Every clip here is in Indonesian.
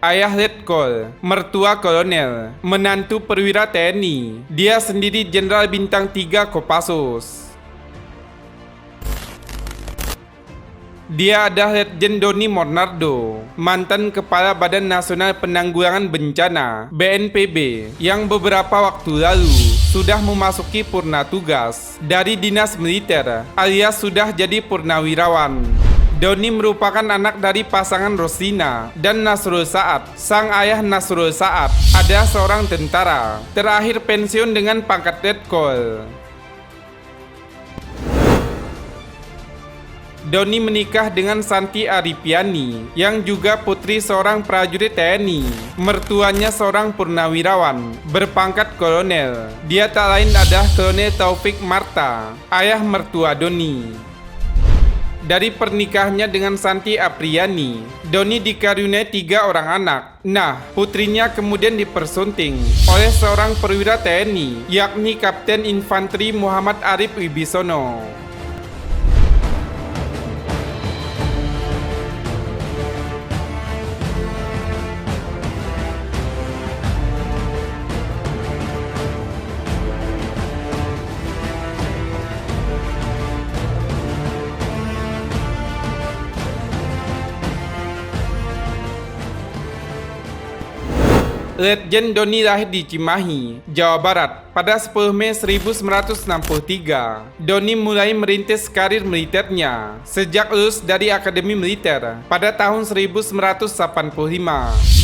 ayah Letkol, mertua kolonel, menantu perwira TNI. Dia sendiri Jenderal Bintang 3 Kopassus. Dia adalah Letjen Doni Monardo, mantan Kepala Badan Nasional Penanggulangan Bencana (BNPB) yang beberapa waktu lalu sudah memasuki purna tugas dari dinas militer alias sudah jadi purnawirawan. Doni merupakan anak dari pasangan Rosina dan Nasrul Saad. Sang ayah Nasrul Saad adalah seorang tentara, terakhir pensiun dengan pangkat Letkol. Doni menikah dengan Santi Aripiani yang juga putri seorang prajurit TNI. Mertuanya seorang purnawirawan berpangkat kolonel. Dia tak lain adalah Kolonel Taufik Marta, ayah mertua Doni. Dari pernikahannya dengan Santi Apriani, Doni dikaruniai 3 orang anak. Nah, putrinya kemudian dipersunting oleh seorang perwira TNI, yakni Kapten Infanteri Muhammad Arif Wibisono. Letjen Doni lahir di Cimahi, Jawa Barat pada 10 Mei 1963. Doni mulai merintis karir militernya sejak lulus dari Akademi Militer pada tahun 1985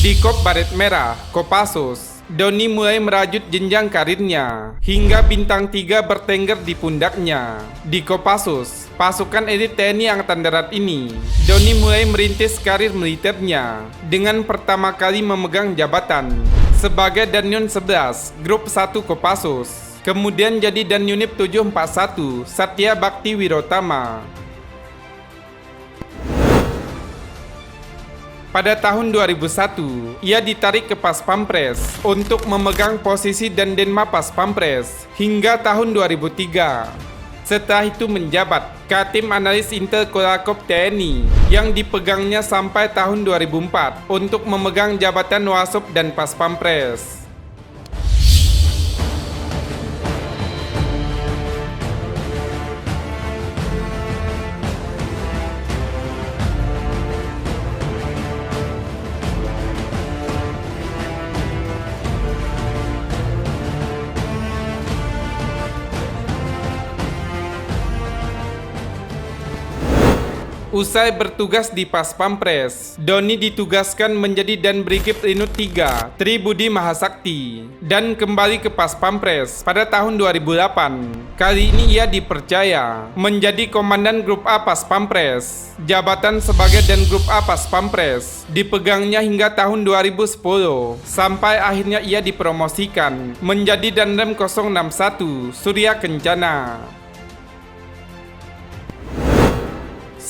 di Kop Baret Merah, Kopassus. Doni mulai merajut jenjang karirnya hingga bintang 3 bertengger di pundaknya. Di Kopassus, pasukan elit TNI Angkatan Darat ini, Doni mulai merintis karir militernya dengan pertama kali memegang jabatan sebagai Danyon 11 Grup 1 Kopassus. Kemudian jadi Danyunip 741 Satya Bakti Wirotama. Pada tahun 2001, ia ditarik ke Pas Pampres untuk memegang posisi Dandenma Pas Pampres hingga tahun 2003. Setelah itu menjabat Katim Analis Intel Kolakop TNI yang dipegangnya sampai tahun 2004 untuk memegang jabatan Wasop dan Pas Pampres. Usai bertugas di Pas Pampres, Doni ditugaskan menjadi Dan Brigip Linut 3 Tribudi Mahasakti dan kembali ke Pas Pampres pada tahun 2008. Kali ini ia dipercaya menjadi Komandan Grup A Pas Pampres. Jabatan sebagai Dan Grup A Pas Pampres dipegangnya hingga tahun 2010 sampai akhirnya ia dipromosikan menjadi Danrem 061 Surya Kencana.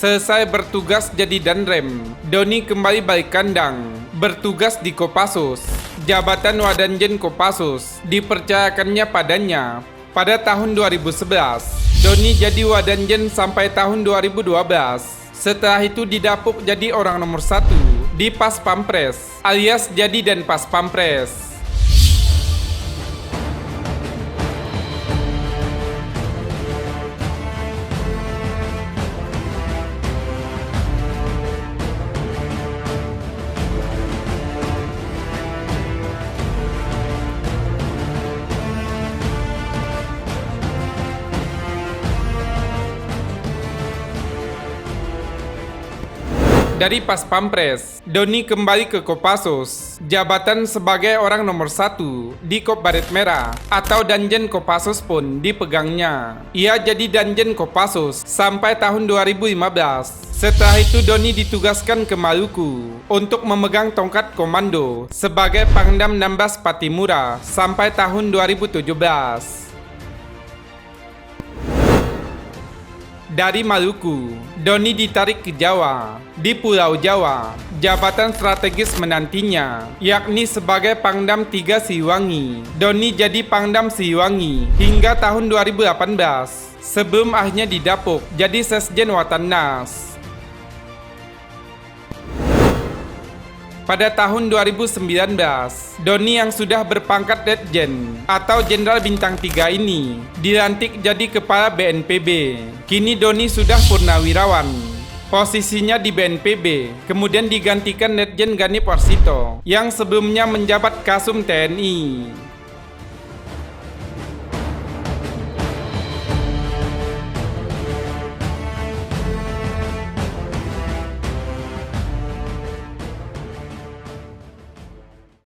Selesai bertugas jadi Danrem, Doni kembali balik kandang, bertugas di Kopassus. Jabatan Wadanjen Kopassus dipercayakannya padanya. Pada tahun 2011, Doni jadi Wadanjen sampai tahun 2012. Setelah itu didapuk jadi orang nomor 1 di Pas Pampres, alias jadi Dan Pas Pampres. Dari Pas Pampres, Doni kembali ke Kopassus. Jabatan sebagai orang nomor 1 di Kop Baret Merah atau Danjen Kopassus pun dipegangnya. Ia jadi Danjen Kopassus sampai tahun 2015. Setelah itu Doni ditugaskan ke Maluku untuk memegang tongkat komando sebagai Pangdam Nambas Patimura sampai tahun 2017. Dari Maluku, Doni ditarik ke Jawa. Di Pulau Jawa, jabatan strategis menantinya, yakni sebagai Pangdam 3 Siliwangi. Doni jadi Pangdam Siliwangi hingga tahun 2018, sebelum akhirnya didapuk jadi Sesjen Watannas. Pada tahun 2019, Doni yang sudah berpangkat Letjen atau Jenderal Bintang 3 ini dilantik jadi Kepala BNPB. Kini Doni sudah purnawirawan. Posisinya di BNPB, kemudian digantikan Letjen Gani Warsito yang sebelumnya menjabat Kasum TNI.